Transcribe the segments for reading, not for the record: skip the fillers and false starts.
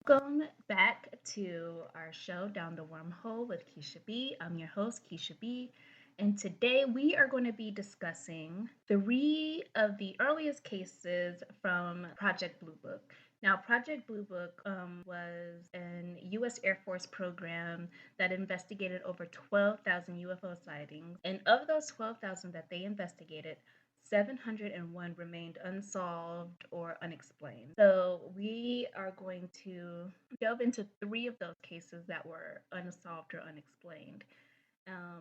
Welcome back to our show, Down the Wormhole with Keisha B. I'm your host, Keisha B. And today we are going to be discussing three of the earliest cases from Project Blue Book. Now, Project Blue Book was an U.S. Air Force program that investigated over 12,000 UFO sightings. And of those 12,000 that they investigated, 701 remained unsolved or unexplained. So, we are going to delve into three of those cases that were unsolved or unexplained.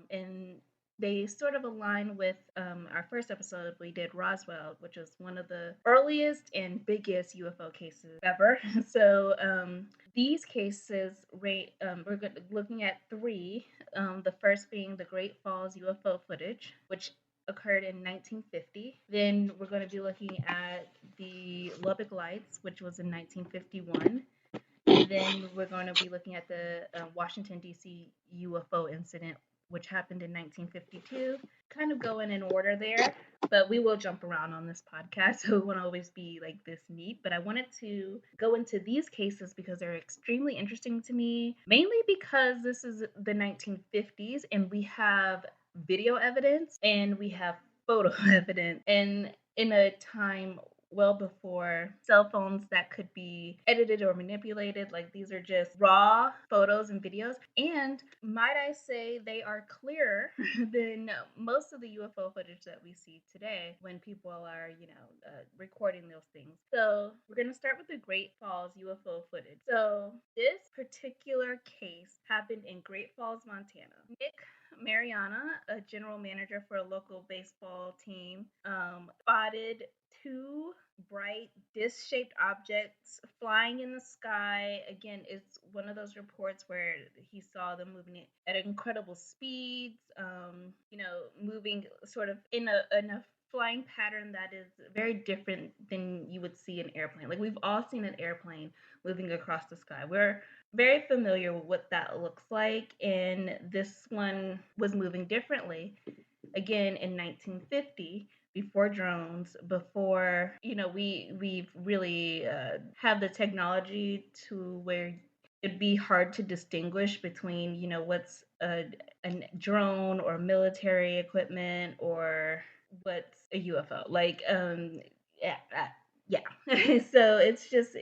And they sort of align with our first episode. We did Roswell, which was one of the earliest and biggest UFO cases ever. So these cases, we're looking at three. The first being the Great Falls UFO footage, which occurred in 1950. Then we're going to be looking at the Lubbock Lights, which was in 1951. Then we're going to be looking at the Washington, D.C. UFO incident, which happened in 1952. Kind of going in order there, but we will jump around on this podcast, so it won't always be like this neat. But I wanted to go into these cases because they're extremely interesting to me, mainly because this is the 1950s and we have video evidence and we have photo evidence. And in a time well before cell phones that could be edited or manipulated. Like these are just raw photos and videos. And might I say, they are clearer than most of the UFO footage that we see today when people are, recording those things. So we're going to start with the Great Falls UFO footage. So this particular case happened in Great Falls, Montana. Nick Mariana, a general manager for a local baseball team, spotted two bright disc-shaped objects flying in the sky. Again, it's one of those reports where he saw them moving at incredible speeds, moving sort of in a flying pattern that is very different than you would see an airplane. Like we've all seen an airplane moving across the sky. We're very familiar with what that looks like, and this one was moving differently. Again, in 1950, before drones, before we've really have the technology to where it'd be hard to distinguish between what's a drone or military equipment or what's a UFO. Like yeah, yeah. So it's just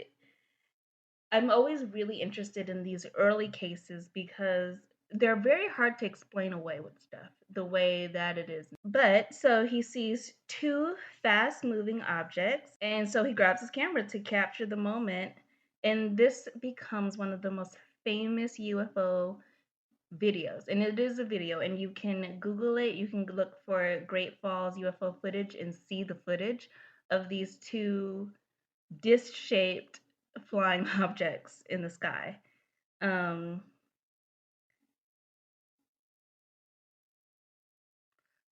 I'm always really interested in these early cases because they're very hard to explain away with stuff the way that it is. But so he sees two fast moving objects, and so he grabs his camera to capture the moment. And this becomes one of the most famous UFO videos. And it is a video, and you can Google it. You can look for Great Falls UFO footage and see the footage of these two disc shaped flying objects in the sky. Um,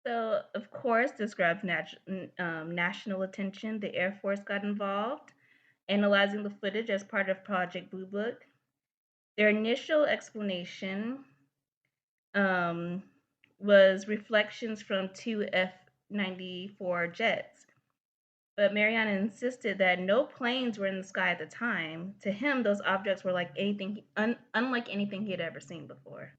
so, of course, this grabs national attention. The Air Force got involved, analyzing the footage as part of Project Blue Book. Their initial explanation um, was reflections from two F 94 jets. But Mariana insisted that no planes were in the sky at the time. To him, those objects were like unlike anything he had ever seen before.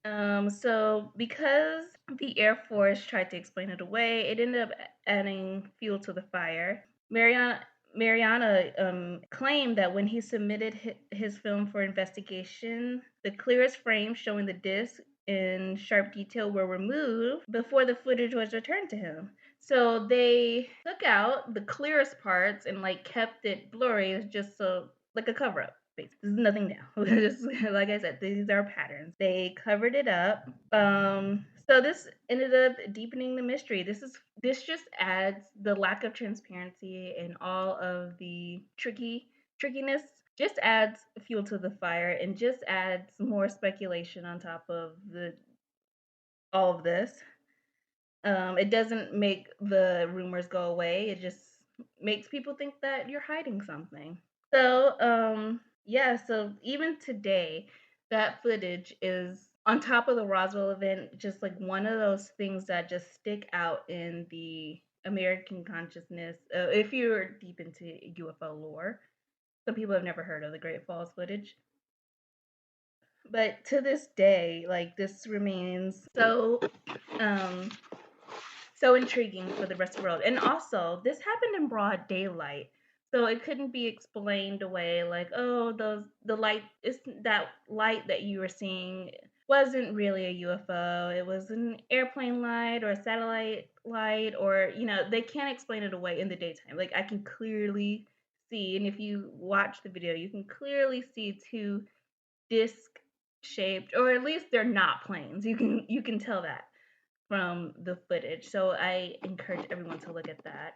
So because the Air Force tried to explain it away, it ended up adding fuel to the fire. Mariana claimed that when he submitted his film for investigation, the clearest frames showing the disc in sharp detail were removed before the footage was returned to him. So they took out the clearest parts and like kept it blurry, just so like a cover up. There's nothing now. Just like I said, these are patterns. They covered it up. So this ended up deepening the mystery. This just adds the lack of transparency and all of the trickiness. Just adds fuel to the fire and just adds more speculation on top of the all of this. It doesn't make the rumors go away. It just makes people think that you're hiding something. So even today, that footage is on top of the Roswell event, just like one of those things that just stick out in the American consciousness. If you're deep into UFO lore, some people have never heard of the Great Falls footage. But to this day, like this remains um so intriguing for the rest of the world. And also, this happened in broad daylight. So it couldn't be explained away like, oh, the light is that light that you were seeing wasn't really a UFO. It was an airplane light or a satellite light, or they can't explain it away in the daytime. Like I can clearly see, and if you watch the video, you can clearly see two disc shaped, or at least they're not planes. You can tell that from the footage. So I encourage everyone to look at that.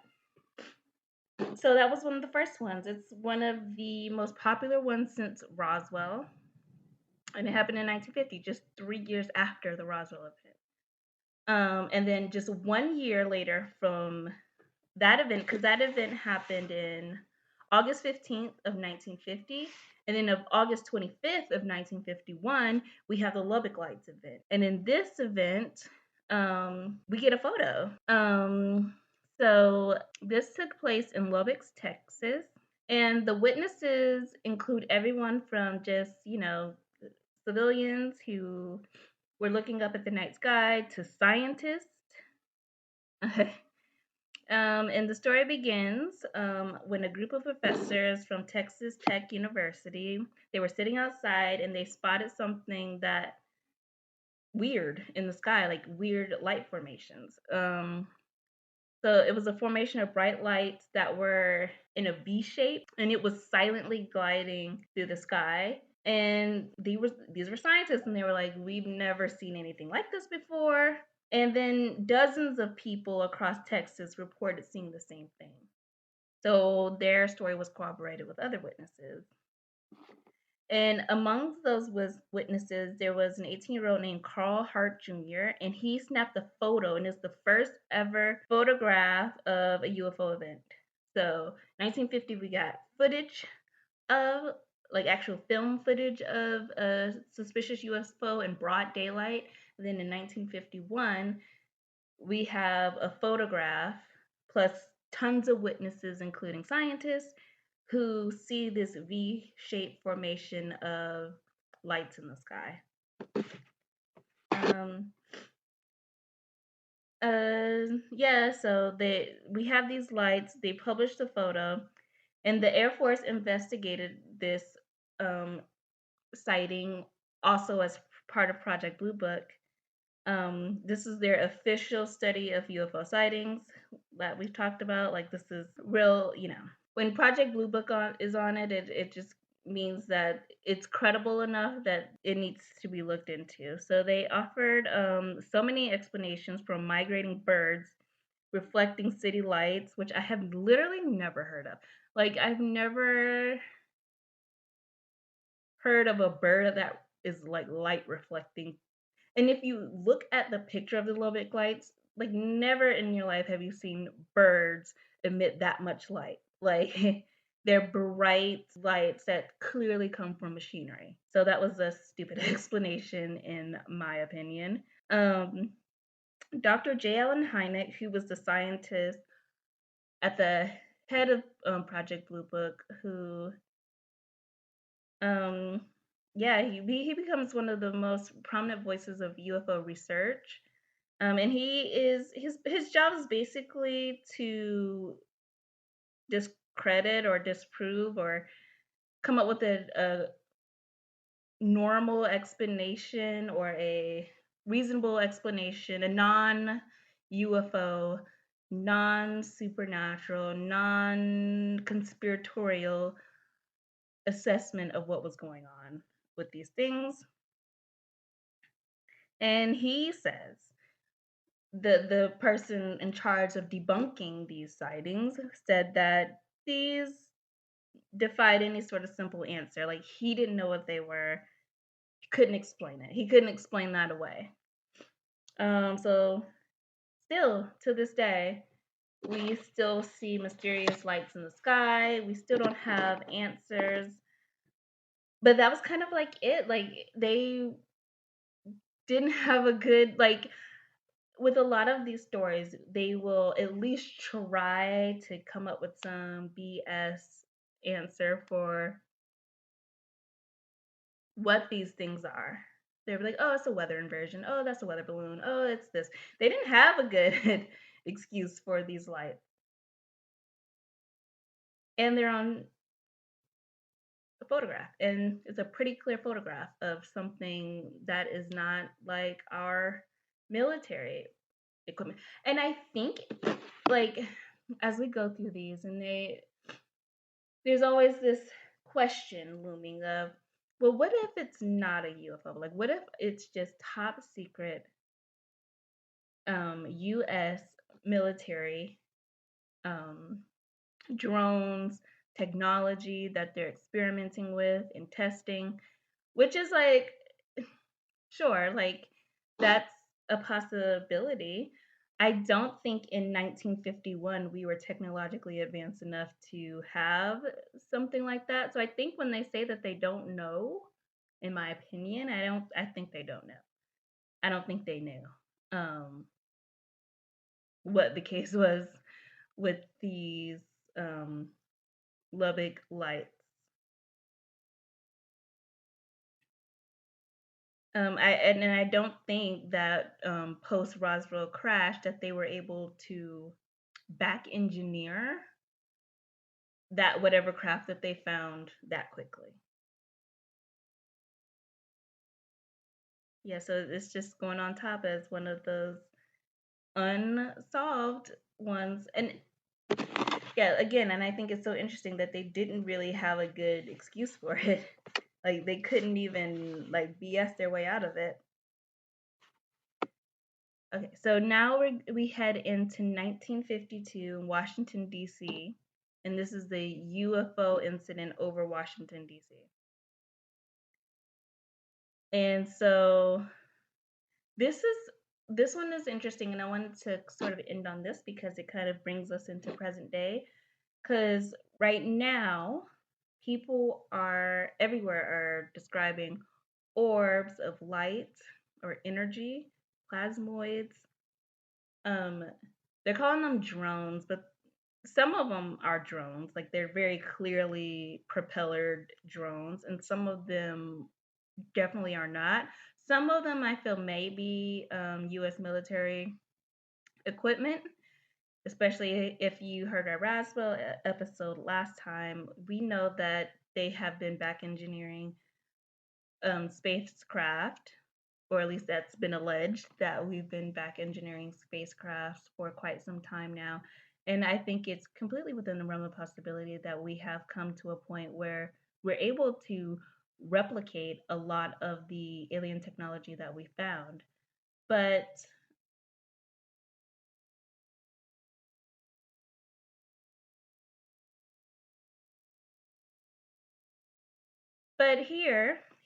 So that was one of the first ones. It's one of the most popular ones since Roswell, and it happened in 1950, just 3 years after the Roswell event. And then just 1 year later from that event, because that event happened in August 15th of 1950, and then of August 25th of 1951, we have the Lubbock Lights event. And in this event, we get a photo. So this took place in Lubbock, Texas, and the witnesses include everyone from just civilians who were looking up at the night sky to scientists. And the story begins when a group of professors from Texas Tech University, they were sitting outside and they spotted something that weird in the sky, like weird light formations. So it was a formation of bright lights that were in a V shape, and it was silently gliding through the sky. And these were scientists, and they were like, "We've never seen anything like this before." And then dozens of people across Texas reported seeing the same thing. So their story was corroborated with other witnesses. And amongst those witnesses, there was an 18-year-old named Carl Hart Jr., and he snapped a photo, and it's the first ever photograph of a UFO event. So 1950, we got footage of, like actual film footage of a suspicious UFO in broad daylight. And then in 1951, we have a photograph plus tons of witnesses, including scientists, who see this V shaped formation of lights in the sky. Um, yeah, so we have these lights. They published the photo, and the Air Force investigated this um, sighting also as part of Project Blue Book. This is their official study of UFO sightings that we've talked about. Like this is real. When Project Blue Book is on it, it just means that it's credible enough that it needs to be looked into. So they offered so many explanations from migrating birds reflecting city lights, which I have literally never heard of. Like I've never heard of a bird that is like light reflecting. And if you look at the picture of the Lubbock lights, like never in your life have you seen birds emit that much light. Like they're bright lights that clearly come from machinery. So that was a stupid explanation in my opinion. Dr. J. Allen Hynek, who was the scientist at the head of Project Blue Book, who um, yeah, he becomes one of the most prominent voices of UFO research. And he is his job is basically to discredit or disprove or come up with a normal explanation or a reasonable explanation, a non UFO, non supernatural, non conspiratorial assessment of what was going on with these things. And he says the person in charge of debunking these sightings said that these defied any sort of simple answer. Like he didn't know what they were. He couldn't explain it. He couldn't explain that away. So still to this day, we still see mysterious lights in the sky. We still don't have answers. But that was kind of like it. Like they didn't have a good like with a lot of these stories, they will at least try to come up with some BS answer for what these things are. They were like, oh, it's a weather inversion. Oh, that's a weather balloon. Oh, it's this. They didn't have a good excuse for these lights. And they're on a photograph. And it's a pretty clear photograph of something that is not like our military equipment. And I think, like, as we go through these, and there's always this question looming of, well, what if it's not a UFO? Like, what if it's just top secret U.S. military um, drones, technology that they're experimenting with and testing, which is like, sure, like that's a possibility. I don't think in 1951 we were technologically advanced enough to have something like that. So I think when they say that they don't know, in my opinion, I think they don't know. I don't think they knew um, what the case was with these um, Lubbock lights. And I don't think that post Roswell crash that they were able to back engineer that whatever craft that they found that quickly. Yeah, so it's just going on top as one of those unsolved ones. And yeah, again, and I think it's so interesting that they didn't really have a good excuse for it. Like they couldn't even like BS their way out of it. Okay, so now we head into 1952 in Washington D.C. and this is the UFO incident over Washington D.C. And so this is this one is interesting, and I wanted to sort of end on this because it kind of brings us into present day. Because right now, people are everywhere are describing orbs of light or energy, plasmoids. Um, they're calling them drones, but some of them are drones, like they're very clearly propellered drones, and some of them definitely are not. Some of them I feel may be U.S. military equipment, especially if you heard our Roswell episode last time. We know that they have been back engineering spacecraft, or at least that's been alleged that we've been back engineering spacecraft for quite some time now. And I think it's completely within the realm of possibility that we have come to a point where we're able to replicate a lot of the alien technology that we found. But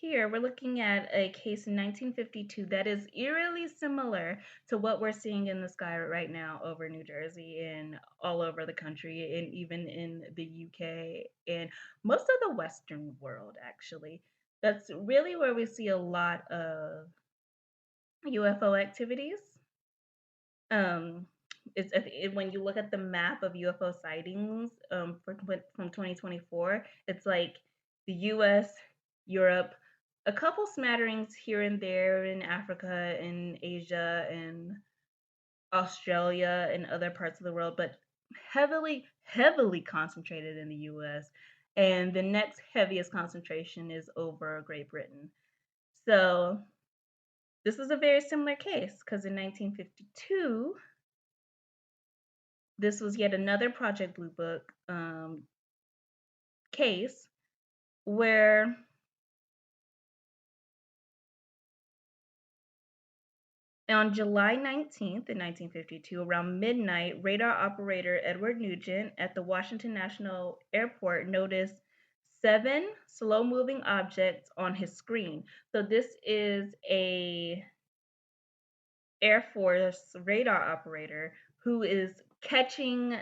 here we're looking at a case in 1952 that is eerily similar to what we're seeing in the sky right now over New Jersey and all over the country and even in the UK and most of the Western world actually. That's really where we see a lot of UFO activities. Um, when you look at the map of UFO sightings from 2024, it's like the U.S., Europe, a couple smatterings here and there in Africa and Asia and Australia and other parts of the world, but heavily concentrated in the U.S. And the next heaviest concentration is over Great Britain. So this is a very similar case because in 1952 this was yet another Project Blue Book case where on July 19th, in 1952, around midnight, radar operator Edward Nugent at the Washington National Airport noticed seven slow moving objects on his screen. So this is a Air Force radar operator who is catching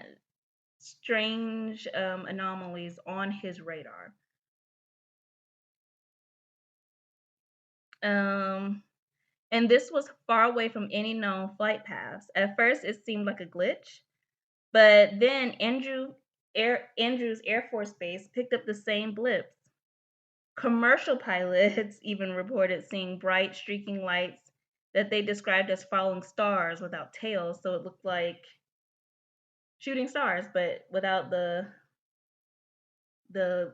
strange anomalies on his radar. Um, and this was far away from any known flight paths. At first, it seemed like a glitch, but then Andrews Air Force Base picked up the same blips, Commercial pilots even reported seeing bright streaking lights that they described as falling stars without tails, so it looked like shooting stars, but without the the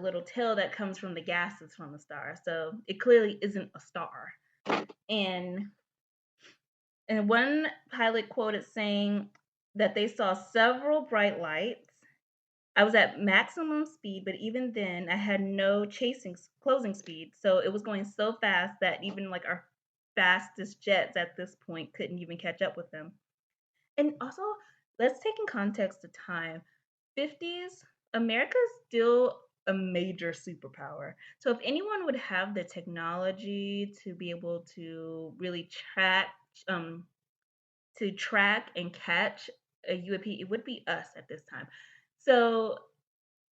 little tail that comes from the gases from the star. So it clearly isn't a star. And one pilot quoted saying that they saw several bright lights. I was at maximum speed, but even then I had no chasing closing speed. So it was going so fast that even like our fastest jets at this point couldn't even catch up with them. And also, let's take in context the time. 50s, America's still a major superpower. So if anyone would have the technology to be able to really um track and catch a UAP, it would be us at this time. So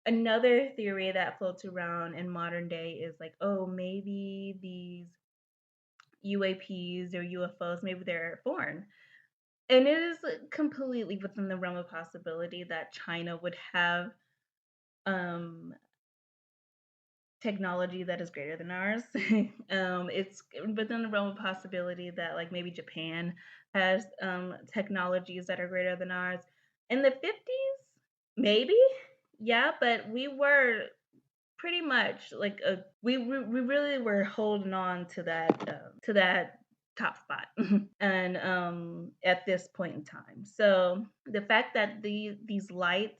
another theory that floats around in modern day is like, oh, maybe these UAPs or UFOs, maybe they're foreign. And it is completely within the realm of possibility that China would have um, technology that is greater than ours. It's within the realm of possibility that like maybe Japan has technologies that are greater than ours. In the 50s, maybe, yeah, but we were pretty much like we really were holding on to that top spot and at this point in time. So the fact that these lights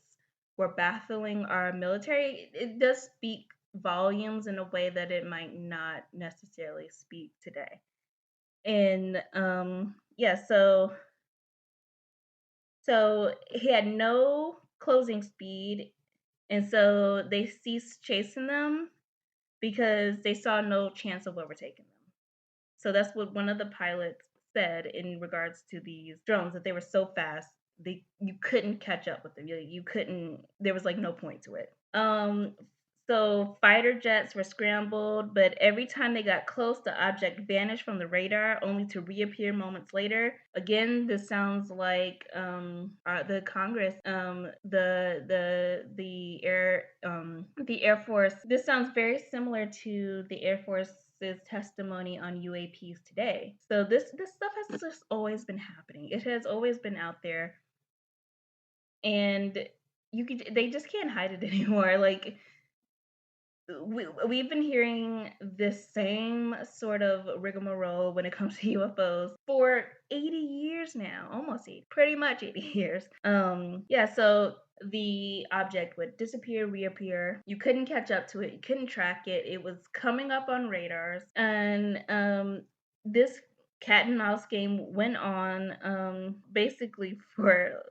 were baffling our military, it does speak volumes in a way that it might not necessarily speak today. And yeah, so he had no closing speed, and so they ceased chasing them because they saw no chance of overtaking them. So that's what one of the pilots said in regards to these drones, that they were so fast you couldn't catch up with them. You couldn't. There was like no point to it. So fighter jets were scrambled, but every time they got close, the object vanished from the radar, only to reappear moments later. Again, this sounds like the Congress, the Air Force. This sounds very similar to the Air Force's testimony on UAPs today. So this stuff has just always been happening. It has always been out there, and they just can't hide it anymore. Like we've been hearing this same sort of rigmarole when it comes to UFOs for 80 years now, almost 80, pretty much 80 years. Yeah, so the object would disappear, reappear. You couldn't catch up to it, you couldn't track it. It was coming up on radars, and this cat and mouse game went on basically for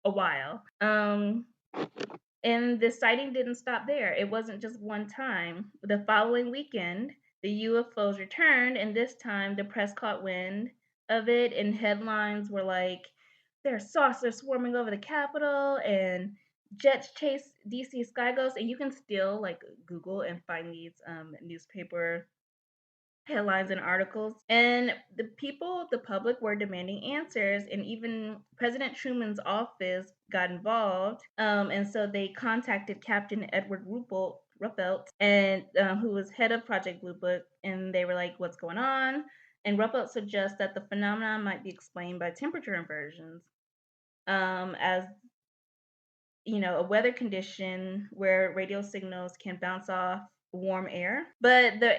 a while. And the sighting didn't stop there. It wasn't just one time. The following weekend, the UFOs returned, and this time the press caught wind of it, and headlines were like, "There are saucers swarming over the Capitol," and "Jets chase DC sky ghosts." And you can still like Google and find these newspaper headlines and articles. And the people, the public, were demanding answers, and even President Truman's office got involved. And so they contacted Captain Edward Ruppelt, and who was head of Project Blue Book, and they were like, "What's going on?" And Ruppelt suggests that the phenomenon might be explained by temperature inversions, as a weather condition where radio signals can bounce off warm air. But the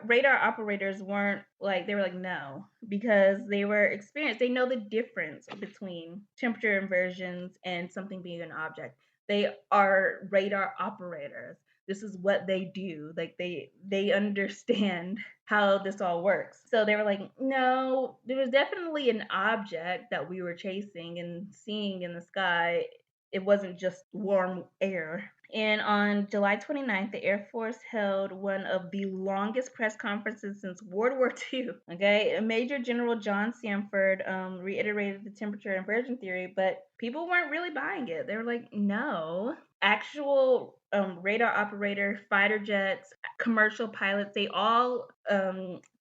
radar operators weren't like, they were like, no, because they were experienced. They know the difference between temperature inversions and something being an object. They are radar operators. This is what they do. Like they understand how this all works. So they were like, no, there was definitely an object that we were chasing and seeing in the sky. It wasn't just warm air. And on July 29th, the Air Force held one of the longest press conferences since World War II. Okay, Major General John Sanford reiterated the temperature inversion theory, but people weren't really buying it. They were like, no, actual radar operator, fighter jets, commercial pilots, they all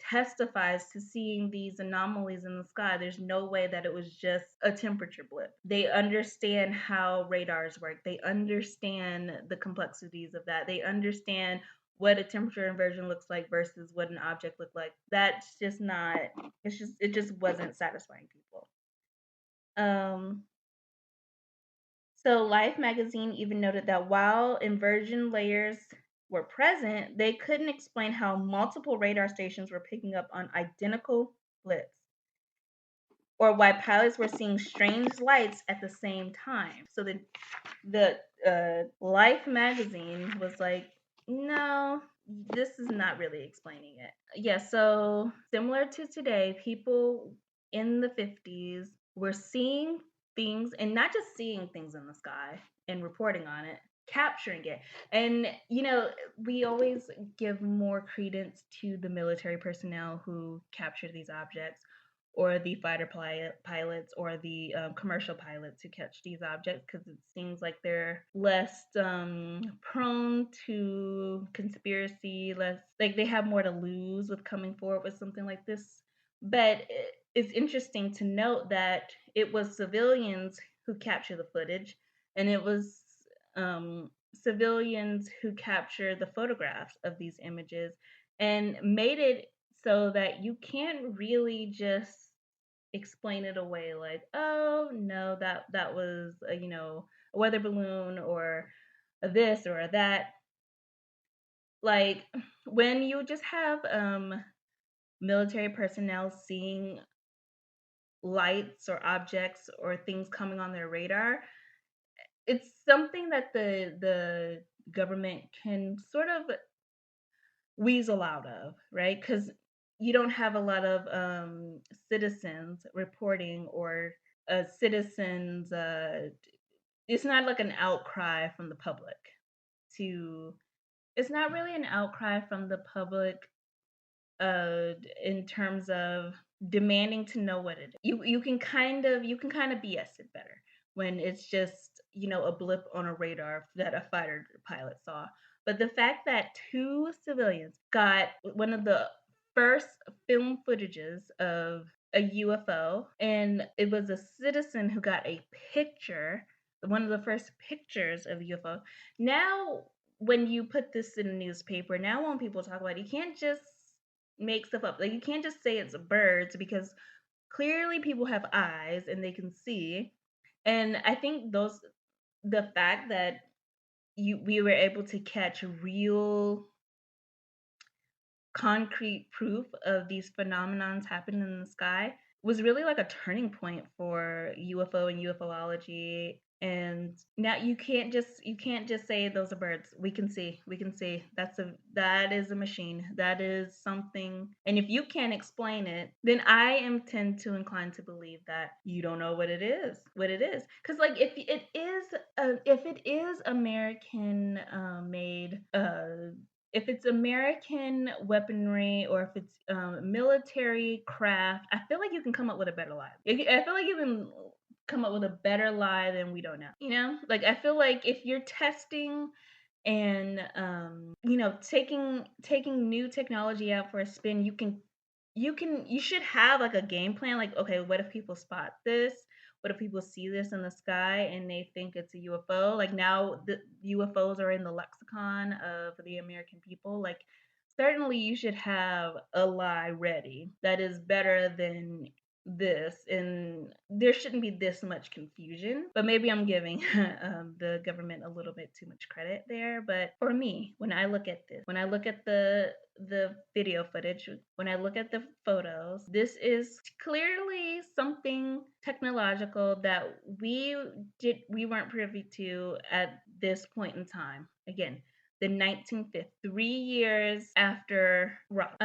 testifies to seeing these anomalies in the sky. There's no way that it was just a temperature blip. They understand how radars work. They understand the complexities of that. They understand what a temperature inversion looks like versus what an object looked like. That's just not. It just wasn't satisfying people. Um, so Life magazine even noted that while inversion layers were present, they couldn't explain how multiple radar stations were picking up on identical blips or why pilots were seeing strange lights at the same time. So the Life magazine was like, no, this is not really explaining it. Yeah, so similar to today, people in the 50s were seeing things, and not just seeing things in the sky and reporting on it, capturing it. And we always give more credence to the military personnel who capture these objects, or the pilots, or the commercial pilots who catch these objects, because it seems like they're less prone to conspiracy, less like they have more to lose with coming forward with something like this. But it's interesting to note that it was civilians who captured the footage, and it was civilians who captured the photographs of these images and made it so that you can't really just explain it away like, oh no, that was a weather balloon, or a this or a that. Like, when you just have military personnel seeing lights or objects or things coming on their radar, it's something that the government can sort of weasel out of, right? Because you don't have a lot of citizens reporting, or citizens. It's not like an outcry from the public to. It's not really an outcry from the public in terms of demanding to know what it is. You can kind of BS it better when it's just a blip on a radar that a fighter pilot saw. But the fact that two civilians got one of the first film footages of a UFO, and it was a citizen who got a picture, one of the first pictures of a UFO. Now, when you put this in a newspaper, now when people talk about it, you can't just make stuff up. Like, you can't just say it's birds, because clearly people have eyes and they can see. And I think the fact that we were able to catch real concrete proof of these phenomenons happening in the sky was really like a turning point for UFO and UFOlogy. And now you can't just say those are birds. We can see that is a machine. That is something. And if you can't explain it, then I am tend to incline to believe that you don't know what it is. Because, like, if it is American made, if it's American weaponry, or if it's military craft, I feel like you can come up with a better lie. I feel like you can come up with a better lie than we don't know. Like, I feel like if you're testing and taking new technology out for a spin, you should have like a game plan. Like, okay, what if people spot this? What if people see this in the sky and they think it's a UFO? Like, now the UFOs are in the lexicon of the American people. Like, certainly you should have a lie ready that is better than this, and there shouldn't be this much confusion. But maybe I'm giving the government a little bit too much credit there. But for me, when I look at this, when I look at the video footage, when I look at the photos, this is clearly something technological that we weren't privy to at this point in time. Again, the 1950s, 3 years after rock.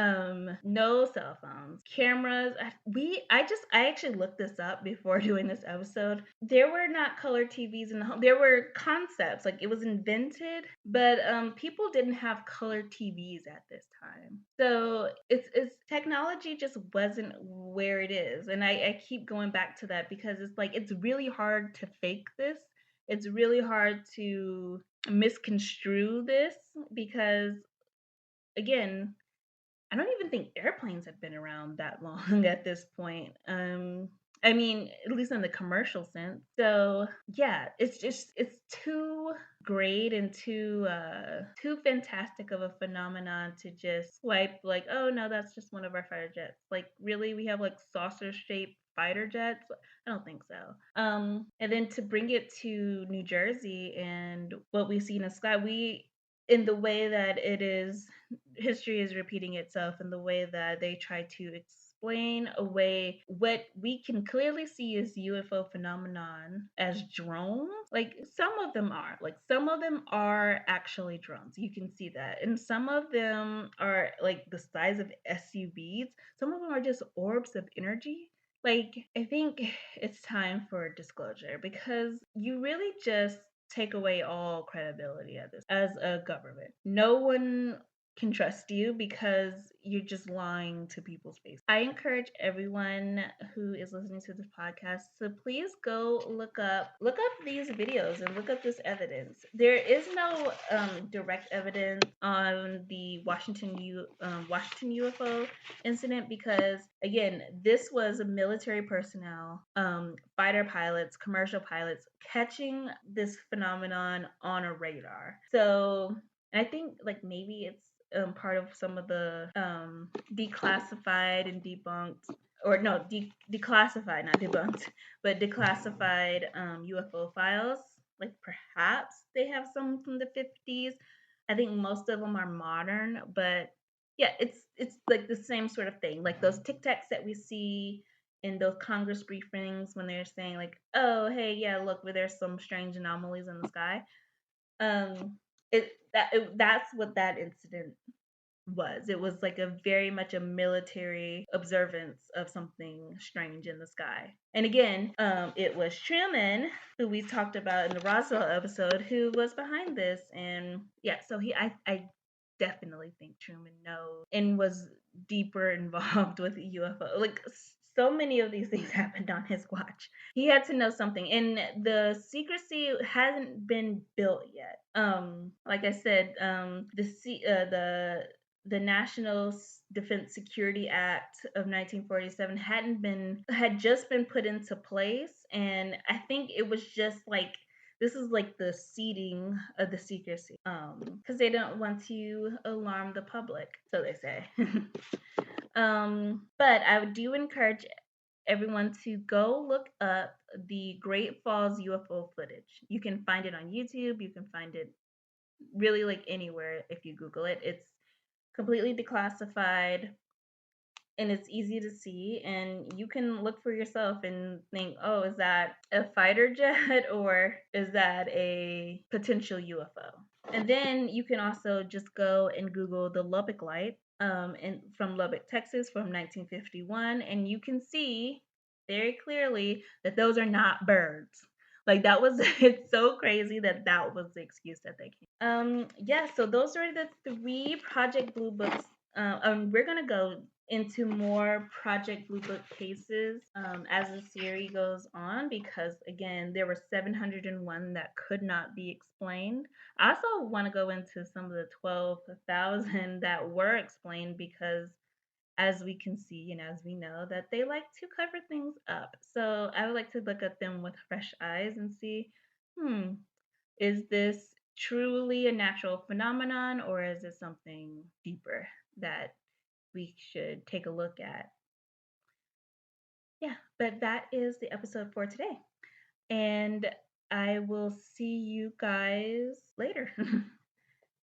No cell phones, cameras. I actually looked this up before doing this episode. There were not color TVs in the home. There were concepts, like, it was invented, but people didn't have color TVs at this time. So it's technology just wasn't where it is, and I keep going back to that, because it's like, it's really hard to fake this. it's really hard to misconstrue this because, again, I don't even think airplanes have been around that long at this point. I mean, at least in the commercial sense. So yeah, it's too great and too fantastic of a phenomenon to just swipe like, oh no, that's just one of our fighter jets. Like really, we have like saucer shaped fighter jets. I don't think so. And then to bring it to New Jersey and what we see in the sky, we in the way that it is history is repeating itself in the way that they try to explain away what we can clearly see as UFO phenomenon as drones. Like some of them are actually drones. You can see that. And some of them are like the size of SUVs. Some of them are just orbs of energy. Like, I think it's time for disclosure because you really just take away all credibility at this as a government. No one can trust you because you're just lying to people's face. I encourage everyone who is listening to this podcast to please go look up these videos and look up this evidence. There is no direct evidence on the Washington UFO incident because again, this was military personnel, fighter pilots, commercial pilots catching this phenomenon on a radar. So I think like maybe it's part of some of the declassified and debunked, or no, declassified, not debunked, but declassified UFO files. Like perhaps they have some from the 50s. I think most of them are modern, but yeah, it's like the same sort of thing. Like those Tic Tacs that we see in those Congress briefings when they're saying like, "Oh, hey, yeah, look, where there's some strange anomalies in the sky." Um, that's what that incident was. It was like a very much a military observance of something strange in the sky. And again, it was Truman, who we talked about in the Roswell episode, who was behind this. And yeah, so I definitely think Truman knows and was deeper involved with UFO. Like so many of these things happened on his watch. He had to know something, and the secrecy hasn't been built yet. Like I said, the National Defense Security Act of 1947 had just been put into place, and I think it was just like this is like the seeding of the secrecy, because they don't want to alarm the public, so they say. But I do encourage everyone to go look up the Great Falls UFO footage. You can find it on YouTube. You can find it really like anywhere if you Google it. It's completely declassified and it's easy to see, and you can look for yourself and think, oh, is that a fighter jet or is that a potential UFO? And then you can also just go and Google the Lubbock Light, from Lubbock, Texas, from 1951, and you can see very clearly that those are not birds. Like that was it's so crazy that that was the excuse that they came. Yeah, so those are the three Project Blue Books. We're gonna go into more Project Blue Book cases as the series goes on because again there were 701 that could not be explained. I also want to go into some of the 12,000 that were explained because as we can see and as we know that they like to cover things up. So I would like to look at them with fresh eyes and see, is this truly a natural phenomenon or is it something deeper that we should take a look at? Yeah, but that is the episode for today. And I will see you guys later.